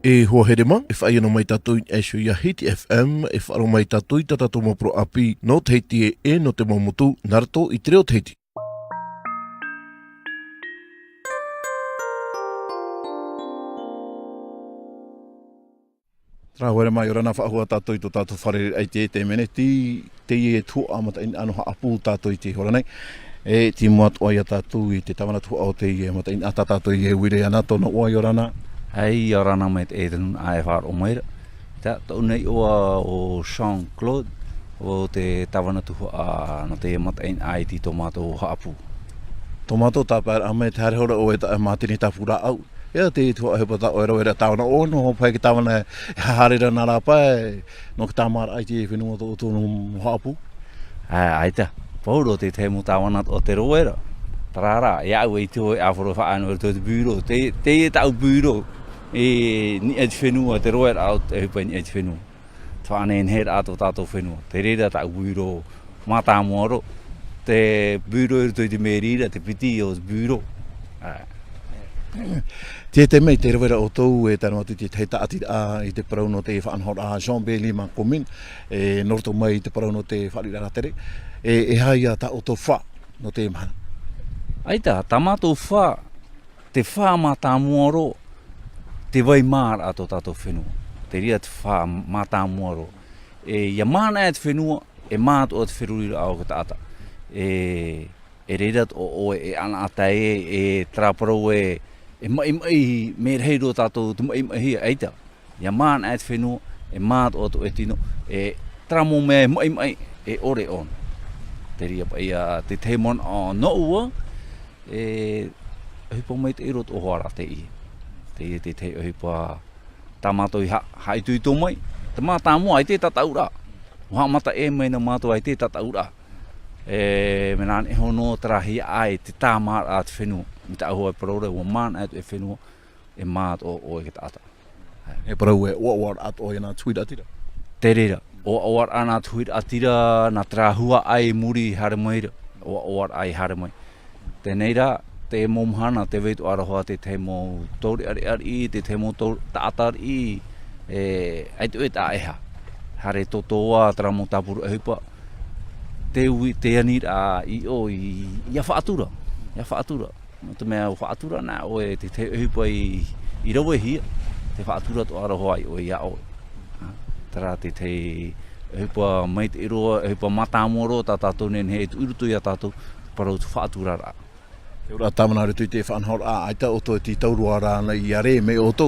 E Huahine ma, e whai ana mai tātou e shu ia Hiti FM, e wharo mai tātou i tātou mapro api, no te Hiti e no te mamutu, narato i te reo te Hiti. Tra hoere mai, ora nā whaahua tātou i tō tātou farerei te mene, te e tuhaa mata in ano haapu tātou i te hora nei. E ti moat oia tātou i te tawana tuhaa o te i e mata in ata tātou i e uire ana tōna oai ora nā. Hei orana mai te etan ai whaar o meira. Tā tau nei oa o CHONG Claude o te Tavana tuhaa na te matain ai ti tomato haapu. Tomato tāpēr ame te harehora o e ta mātini tā pura au. Ia te tuhaa hepa tā oera oera tāwana o no pai ki tāwana harera nā rāpai no ki tāmara ai te e whenua tō tōnu haapu. Aita, pauro te te mu tāwana o te roera. Tarara, ia ue i te hoi awharo whaano e te bureau. Te e tau bureau. E ni e te whenua, te roer au e hupai ni e te whenua. Faanehenehe ato tātou whenua. Te reira tau bureau mata moaro. Te bureau e toi te merira, te piti o te bureau. Te mei te rewera o tau e tanu atu te taati i te parau no te whaanhor a Jean Bailey ma komin. E norto mai te parau no te whaarira tere. E hai a ta o tau wha no te mahana. Aita, tamato wha, te wha mata moaro. Te vai mār ato tātou whenua. Te ria te wha mata moaro. Ia māna e te whenua, e mātu o te wherurira au ka tāta. E reirat o oe e ana ata e traparau e mai me reiro tātou tu mai hia eita. Ia māna e te whenua, e mātu o te tino, e tramo me mai e ore on. Te ria pa ia te teimon o no ua, e hipo mai te irot o hoara te i. Te hipa tamato i haitu i tō mai. Te mātā mua ai te Tatauraa. Wha mata e mai na mātou ai te Tatauraa. Me nāne hono tarahi ai te tāmāra a te whenua. Mi ta ahua e paraure, ua māna atu e whenua, e mātu o e ke tāta. E parau e oawar atu o e nā tuira atira? Te reira. Oawar ana tuira atira, nā trahua ai muri hare maira. Oawar ai hare mai. Te neira, te momhana te veitu arahoa te mo tori ari te mo tātar i ai te ta eha hare totoa tramo tapuru e hipa te anira i o ia whaatura te mea whaatura na o e te hipa i rawe hia te whaatura to arahoa i o ia o tara te hipa mai te iroa hipa matamoro ta tātou nenhe tu irutu ia tātou parau tu whaatura ra. E ora tāmana re tui te whanhor a aita o tō ti taurua rā nei i are me o tō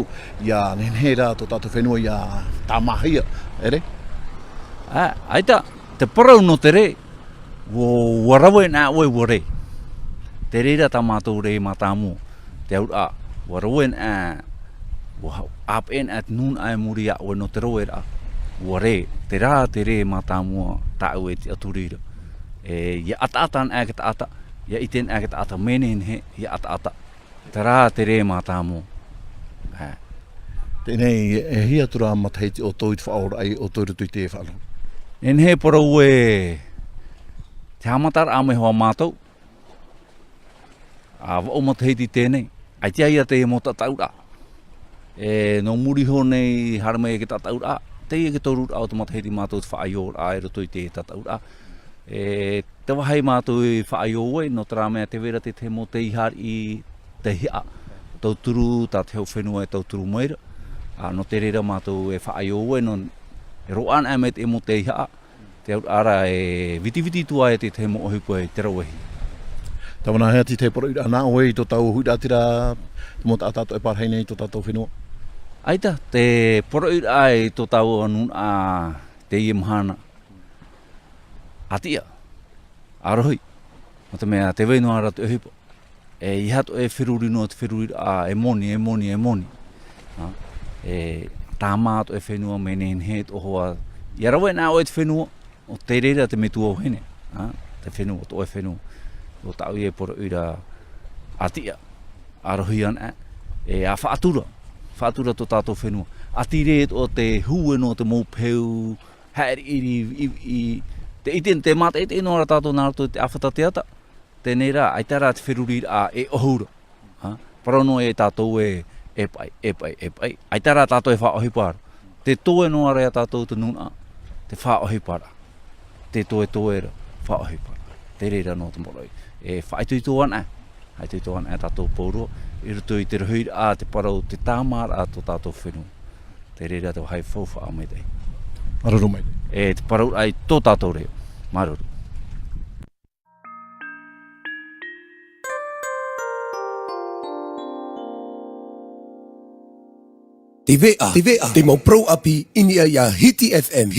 ia nenhe rā tō tātou whenua ia tāmahia, ere? Aita, te parau no te re, warawe nā oe ware. Te reira tā mātou re mātāmu, te aura, warawe nā, ap en at nun ai muri a oe no te roe rā. Ware, te rā te re mātāmu tā oe te aturira. Ia ata-atan e ke ta ata. Ia iten e ke ata menehenehe, ia ata. Te rā te re mātāmu. Tēnei, e hia tura mataiti o tōi te whaora ai o tōi tui te whanau. Nenhe parau e te hamatar a mai hoa mātou. A wao mataiti tēnei. Ai tia ia te mo Tatauraa. No muri ho nei haramai e ke Tatauraa. Te ia ke tōrur au te mataiti mātou te whaaior a e rotoi te Tatauraa. Te wahai mātou i whaaioi, no tera mea te vera te mo te ihar i te hia. Tauturu, tā te hau whenua e tauturu meira. No te reira mātou e whaaioi, no e roan e me te mo te ihar. Te ara e viti tua e te mo ohipo e te rawehi. Tawana hea ti te poro ira nā oe i tō tau hui atira, te mo tātou e parheine i tō tātou whenua. Aita, te poro ira e tō tau anun a te i mahana. Atia, arohi, o te mea te weino ara te hipo. I hato e whiruri no te whiruri a e moni. Tā mātu e whenua menehenehe o hoa. Ia rawe nā o e te whenua, o te reira te metu o hene. Te whenua, to e whenua. O tau i e poro ira atia, arohi ana. A whaatura to tātou whenua. Ati reet o te hue no te mōpeu, haeri i te iten te mata e no ara tātou nārato te awhata te ata. Tēnei rā, ai tā rā te wheruri a e ohura. Parano e tātou e e pai. Ai tara tātou e whaohi para. Te toe noa rea tātou te nuna, te whaohi para. Te toe rea, whaohi para. Te reira no te moroi. E whaitui tō ana. Haitui tō ana e tātou pōrua. I rutu i te ruhiri a te parau, te tāmara a tō tātou whenua. Te reira te whai whauwha a mai tei. Maruru mai. E te parau ai tō tātou reo. Maruru. Te vea, te mau pro api ini ia Hiti FM.